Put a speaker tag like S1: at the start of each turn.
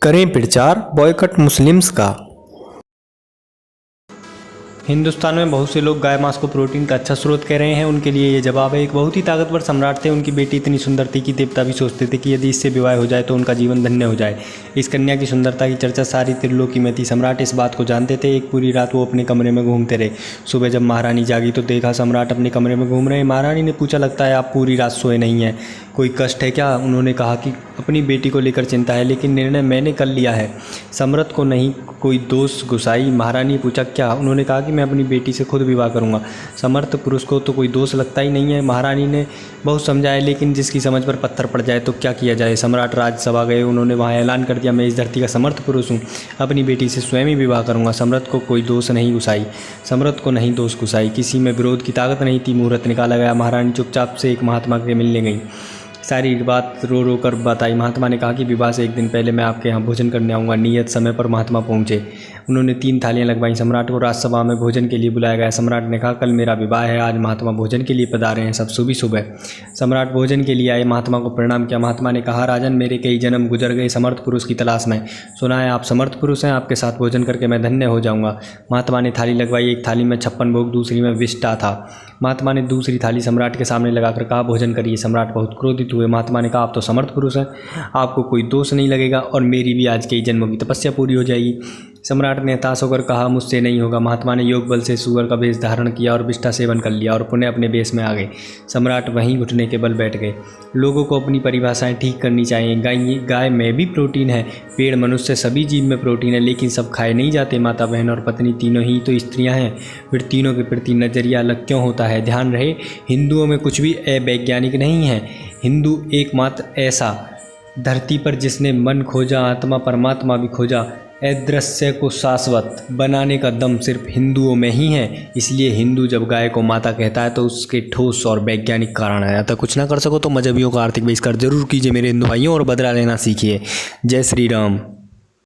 S1: करें प्रचार boycott Muslims का। हिंदुस्तान में बहुत से लोग गाय मांस को प्रोटीन का अच्छा स्रोत कह रहे हैं। उनके लिए ये जवाब है, एक बहुत ही ताकतवर सम्राट थे। उनकी बेटी इतनी सुंदर थी कि देवता भी सोचते थे कि यदि इससे विवाह हो जाए तो उनका जीवन धन्य हो जाए। इस कन्या की सुंदरता की चर्चा सारी त्रिलोकी में थी। सम्राट इस बात को जानते थे। एक पूरी रात वो अपने कमरे में घूमते रहे। सुबह जब महारानी जागी तो देखा सम्राट अपने कमरे में घूम रहे हैं। महारानी ने पूछा, लगता है आप पूरी रात सोए नहीं हैं, कोई कष्ट है क्या? उन्होंने कहा कि अपनी बेटी को लेकर चिंता है, लेकिन निर्णय मैंने कर लिया है। समर्थ को नहीं कोई दोष गुसाई। महारानी पूछा, क्या? उन्होंने कहा कि मैं अपनी बेटी से खुद विवाह करूंगा। समर्थ पुरुष को तो कोई दोष लगता ही नहीं है। महारानी ने बहुत समझाया, लेकिन जिसकी समझ पर पत्थर पड़ जाए तो क्या किया जाए। सम्राट राजसभा गए। उन्होंने वहाँ ऐलान कर दिया, मैं इस धरती का समर्थ पुरुष हूँ, अपनी बेटी से स्वयं ही विवाह करूंगा। समर्थ को कोई दोष नहीं गुसाई। समर्थ को नहीं दोष गुसाई। किसी में विरोध की ताकत नहीं थी। मुहूर्त निकाला गया। महारानी चुपचाप से एक महात्मा के मिलने गई। सारी बात रो रो कर बताई। महात्मा ने कहा कि विवाह से एक दिन पहले मैं आपके यहाँ भोजन करने आऊँगा। नियत समय पर महात्मा पहुँचे। उन्होंने 3 थालियाँ लगवाईं। सम्राट को राजसभा में भोजन के लिए बुलाया गया। सम्राट ने कहा, कल मेरा विवाह है, आज महात्मा भोजन के लिए पधारे हैं, सब सुबह सुबह। सम्राट भोजन के लिए आए। महात्मा को प्रणाम किया। महात्मा ने कहा, राजन, मेरे कई जन्म गुजर गए समर्थ पुरुष की तलाश में। सुना है आप समर्थ पुरुष हैं, आपके साथ भोजन करके मैं धन्य हो जाऊँगा। महात्मा ने थाली लगवाई। एक थाली में 56 भोग, दूसरी में विष्टा था। महात्मा ने दूसरी थाली सम्राट के सामने लगाकर कहा, भोजन करिए। सम्राट बहुत क्रोधित हुए। महात्मा ने कहा, आप तो समर्थ पुरुष हैं, आपको कोई दोष नहीं लगेगा और मेरी भी आज कई जन्मों की तपस्या पूरी हो जाएगी। सम्राट ने हताश होकर कहा, मुझसे नहीं होगा। महात्मा ने योग बल से सुअर का वेश धारण किया और विष्टा सेवन कर लिया और पुनः अपने वेश में आ गए। सम्राट वहीं घुटने के बल बैठ गए। लोगों को अपनी परिभाषाएं ठीक करनी चाहिए। गाय में भी प्रोटीन है, पेड़, मनुष्य, सभी जीव में प्रोटीन है, लेकिन सब खाए नहीं जाते। माता, बहन और पत्नी तीनों ही तो स्त्रियां हैं, फिर तीनों के प्रति नजरिया अलग क्यों होता है? ध्यान रहे, हिंदुओं में कुछ भी अवैज्ञानिक नहीं है। हिंदू एकमात्र ऐसा धरती पर जिसने मन खोजा, आत्मा परमात्मा भी खोजा, अदृश्य को शाश्वत बनाने का दम सिर्फ हिंदुओं में ही है। इसलिए हिंदू जब गाय को माता कहता है तो उसके ठोस और वैज्ञानिक कारण आ जाता है। कुछ ना कर सको तो मजहबियों का आर्थिक बहिष्कार जरूर कीजिए मेरे हिंदू भाइयों, और बदला लेना सीखिए। जय श्री राम।